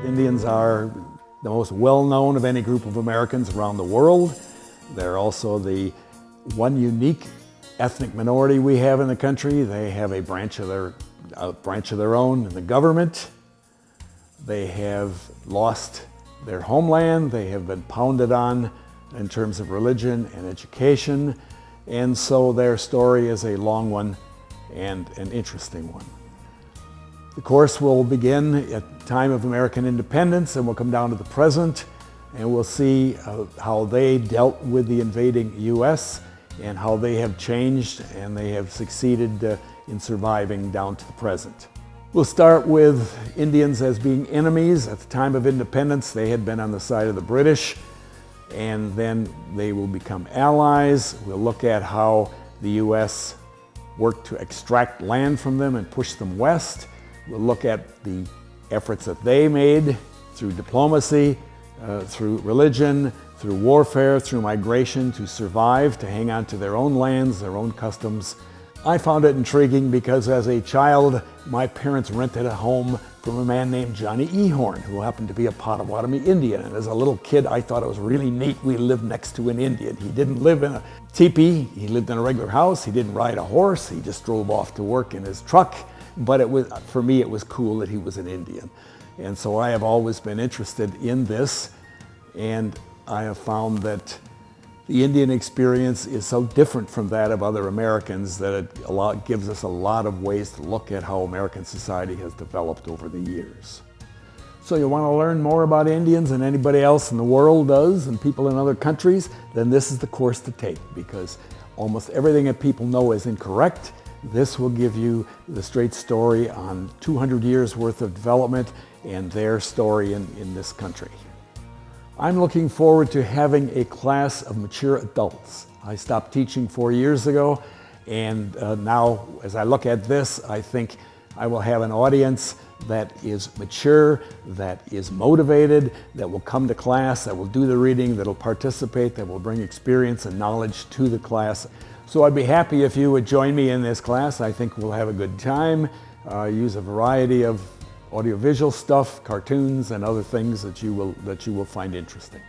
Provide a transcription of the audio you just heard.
Indians are the most well-known of any group of Americans around the world. They're also the one unique ethnic minority we have in the country. They have a branch of their own in the government. They have lost their homeland. They have been pounded on in terms of religion and education. And so their story is a long one and an interesting one. The course will begin at the time of American independence and we'll come down to the present, and we'll see how they dealt with the invading U.S. and how they have changed and they have succeeded in surviving down to the present. We'll start with Indians as being enemies. At the time of independence, they had been on the side of the British, and then they will become allies. We'll look at how the U.S. worked to extract land from them and push them west. We'll look at the efforts that they made through diplomacy, through religion, through warfare, through migration to survive, to hang on to their own lands, their own customs. I found it intriguing because as a child, my parents rented a home from a man named Johnny Ehorn, who happened to be a Potawatomi Indian. And as a little kid, I thought it was really neat. We lived next to an Indian. He didn't live in a teepee. He lived in a regular house. He didn't ride a horse. He just drove off to work in his truck. But for me, it was cool that he was an Indian. And so I have always been interested in this. And I have found that the Indian experience is so different from that of other Americans that it gives us a lot of ways to look at how American society has developed over the years. So you want to learn more about Indians than anybody else in the world does, and people in other countries, then this is the course to take, because almost everything that people know is incorrect. This will give you the straight story on 200 years worth of development and their story in this country. I'm looking forward to having a class of mature adults. I stopped teaching 4 years ago, and now as I look at this, I think I will have an audience that is mature, that is motivated, that will come to class, that will do the reading, that will participate, that will bring experience and knowledge to the class. So I'd be happy if you would join me in this class. I think we'll have a good time, use a variety of audiovisual stuff, cartoons, and other things that you will find interesting.